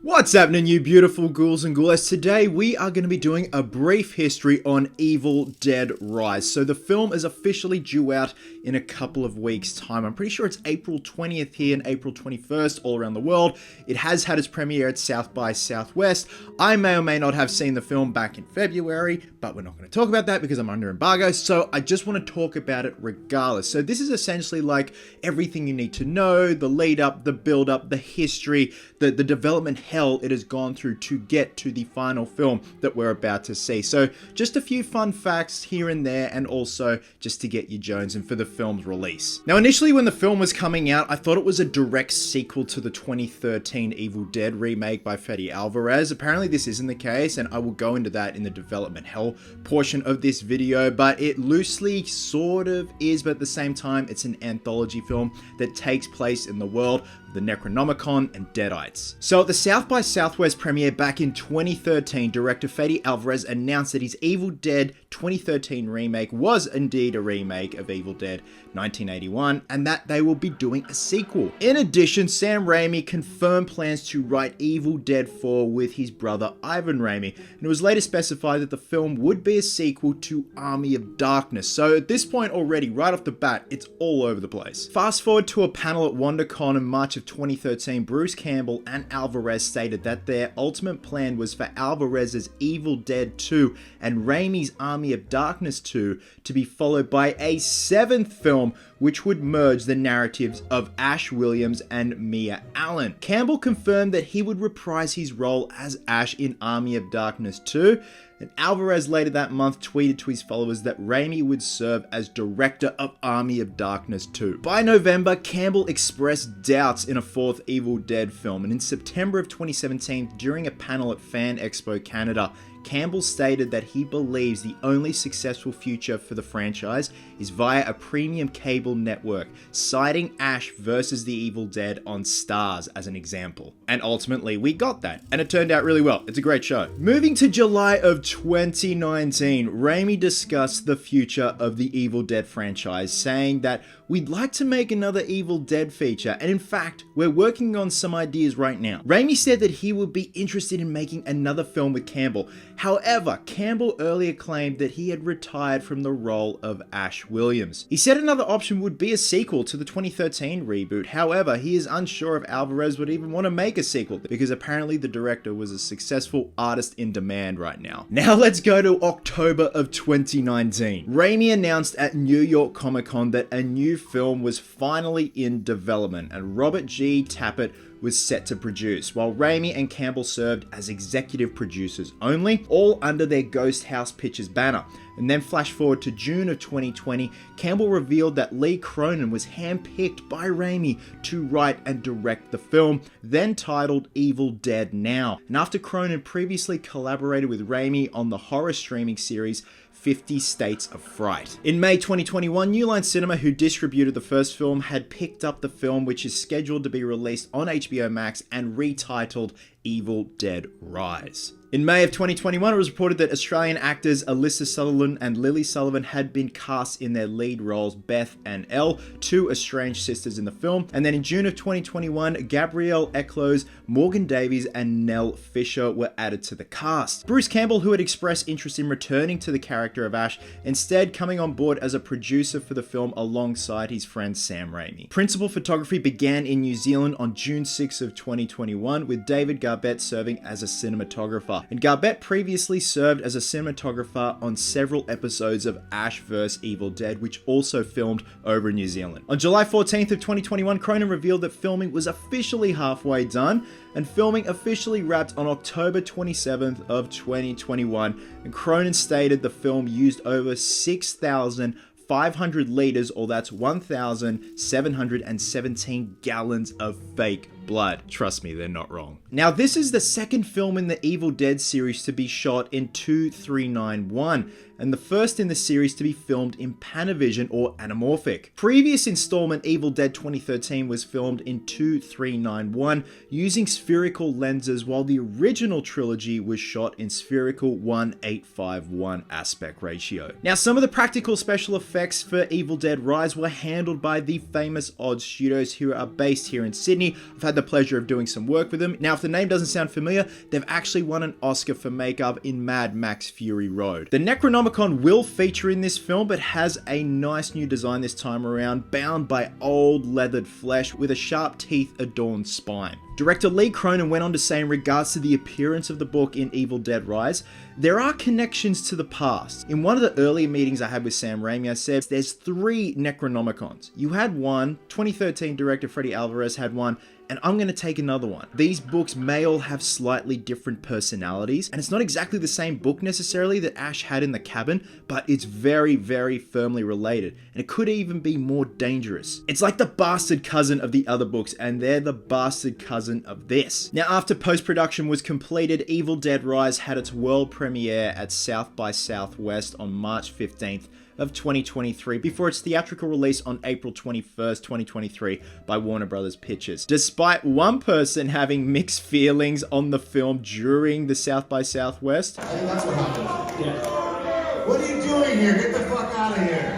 What's happening, you beautiful ghouls and ghoulies? Today we are going to be doing a brief history on Evil Dead Rise. So the film is officially due out in a couple of weeks' time. I'm pretty sure it's April 20th here and April 21st all around the world. It has had its premiere at South by Southwest. I may or may not have seen the film back in February, but we're not going to talk about that because I'm under embargo. So I just want to talk about it regardless. So this is essentially like everything you need to know, the lead up, the build up, the history, the development hell it has gone through to get to the final film that we're about to see. So just a few fun facts here and there, and also just to get you jonesing for the film's release. Now initially when the film was coming out, I thought it was a direct sequel to the 2013 Evil Dead remake by Fede Alvarez. Apparently this isn't the case, and I will go into that in the development hell portion of this video, but it loosely sort of is, but at the same time it's an anthology film that takes place in the world the Necronomicon and Deadites. So at the South by Southwest premiere back in 2013, director Fede Alvarez announced that his Evil Dead 2013 remake was indeed a remake of Evil Dead 1981, and that they will be doing a sequel. In addition, Sam Raimi confirmed plans to write Evil Dead 4 with his brother Ivan Raimi, and it was later specified that the film would be a sequel to Army of Darkness. So at this point already, right off the bat, it's all over the place. Fast forward to a panel at WonderCon in March of 2013, Bruce Campbell and Alvarez stated that their ultimate plan was for Alvarez's Evil Dead 2 and Raimi's Army of Darkness 2 to be followed by a seventh film which would merge the narratives of Ash Williams and Mia Allen. Campbell confirmed that he would reprise his role as Ash in Army of Darkness 2, and Alvarez later that month tweeted to his followers that Raimi would serve as director of Army of Darkness 2. By November, Campbell expressed doubts in a fourth Evil Dead film, and in September of 2017, during a panel at Fan Expo Canada, Campbell stated that he believes the only successful future for the franchise is via a premium cable network, citing Ash vs. the Evil Dead on Starz as an example. And ultimately, we got that, and it turned out really well. It's a great show. Moving to July of 2019, Raimi discussed the future of the Evil Dead franchise, saying that we'd like to make another Evil Dead feature, and in fact, we're working on some ideas right now. Raimi said that he would be interested in making another film with Campbell. However, Campbell earlier claimed that he had retired from the role of Ash Williams. He said another option would be a sequel to the 2013 reboot. However, he is unsure if Alvarez would even want to make a sequel, because apparently the director was a successful artist in demand right now. Now let's go to October of 2019. Raimi announced at New York Comic Con that a new film was finally in development, and Robert G. Tappert was set to produce, while Raimi and Campbell served as executive producers only, all under their Ghost House Pictures banner. And then flash forward to June of 2020, Campbell revealed that Lee Cronin was handpicked by Raimi to write and direct the film, then titled Evil Dead Now. And after Cronin previously collaborated with Raimi on the horror streaming series 50 States of Fright. In May 2021, New Line Cinema, who distributed the first film, had picked up the film, which is scheduled to be released on HBO Max and retitled Evil Dead Rise. In May of 2021, it was reported that Australian actors Alyssa Sutherland and Lily Sullivan had been cast in their lead roles, Beth and Elle, two estranged sisters in the film. And then in June of 2021, Gabrielle Eccles, Morgan Davies, and Nell Fisher were added to the cast. Bruce Campbell, who had expressed interest in returning to the character of Ash, instead coming on board as a producer for the film alongside his friend Sam Raimi. Principal photography began in New Zealand on June 6 of 2021, with David Garbett serving as a cinematographer. And Garbett previously served as a cinematographer on several episodes of Ash vs. Evil Dead, which also filmed over in New Zealand. On July 14th of 2021, Cronin revealed that filming was officially halfway done, and filming officially wrapped on October 27th of 2021, and Cronin stated the film used over 6,500 liters, or that's 1,717 gallons of fake blood. Trust me, they're not wrong. Now, this is the second film in the Evil Dead series to be shot in 2391, and the first in the series to be filmed in Panavision or anamorphic. Previous installment Evil Dead 2013 was filmed in 2391 using spherical lenses, while the original trilogy was shot in spherical 1:851 aspect ratio. Now, some of the practical special effects for Evil Dead Rise were handled by the famous Odd Studios, who are based here in Sydney. I've had the the pleasure of doing some work with them. Now, if the name doesn't sound familiar, they've actually won an Oscar for makeup in Mad Max Fury Road. The Necronomicon will feature in this film, but has a nice new design this time around, bound by old leathered flesh with a sharp teeth adorned spine. Director Lee Cronin went on to say in regards to the appearance of the book in Evil Dead Rise, there are connections to the past. In one of the earlier meetings I had with Sam Raimi, I said there's 3 Necronomicons. You had one, 2013 director Freddy Alvarez had one, and I'm going to take another one. These books may all have slightly different personalities, and it's not exactly the same book necessarily that Ash had in the cabin, but it's very, very firmly related, and it could even be more dangerous. It's like the bastard cousin of the other books, and they're the bastard cousin of this. Now, after post-production was completed, Evil Dead Rise had its world premiere at South by Southwest on March 15th of 2023 before its theatrical release on April 21st, 2023 by Warner Brothers Pictures. Despite one person having mixed feelings on the film during the South by Southwest. I think that's what happened. Yeah. What are you doing here? Get the fuck out of here.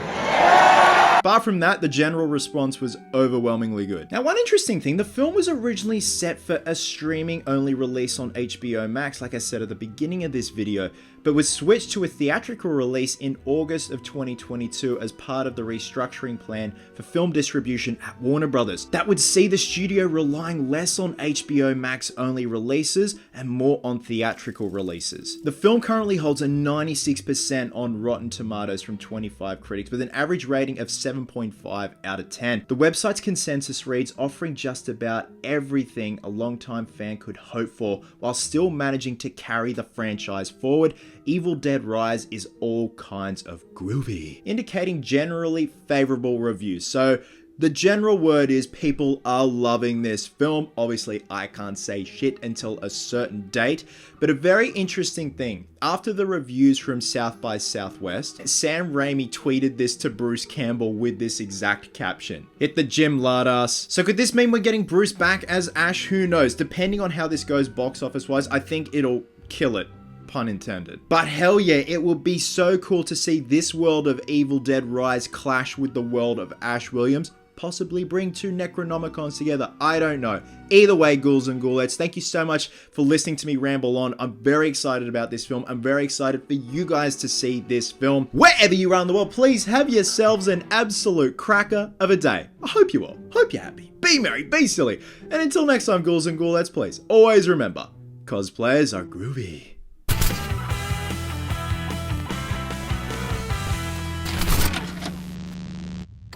Apart from that, the general response was overwhelmingly good. Now, one interesting thing, the film was originally set for a streaming-only release on HBO Max, like I said at the beginning of this video, but was switched to a theatrical release in August of 2022 as part of the restructuring plan for film distribution at Warner Brothers. That would see the studio relying less on HBO Max only releases and more on theatrical releases. The film currently holds a 96% on Rotten Tomatoes from 25 critics with an average rating of 7.5 out of 10. The website's consensus reads, offering just about everything a longtime fan could hope for while still managing to carry the franchise forward. Evil Dead Rise is all kinds of groovy, indicating generally favorable reviews. So the general word is people are loving this film. Obviously, I can't say shit until a certain date, but a very interesting thing. After the reviews from South by Southwest, Sam Raimi tweeted this to Bruce Campbell with this exact caption. Hit the gym, lardass. So could this mean we're getting Bruce back as Ash? Who knows? Depending on how this goes box office wise, I think it'll kill it. Pun intended. But hell yeah, it would be so cool to see this world of Evil Dead Rise clash with the world of Ash Williams. Possibly bring 2 Necronomicons together. I don't know. Either way, ghouls and ghoulettes, thank you so much for listening to me ramble on. I'm very excited about this film. I'm very excited for you guys to see this film. Wherever you are in the world, please have yourselves an absolute cracker of a day. I hope you all. Hope you're happy. Be merry, be silly. And until next time, ghouls and ghoulettes, please always remember, cosplayers are groovy.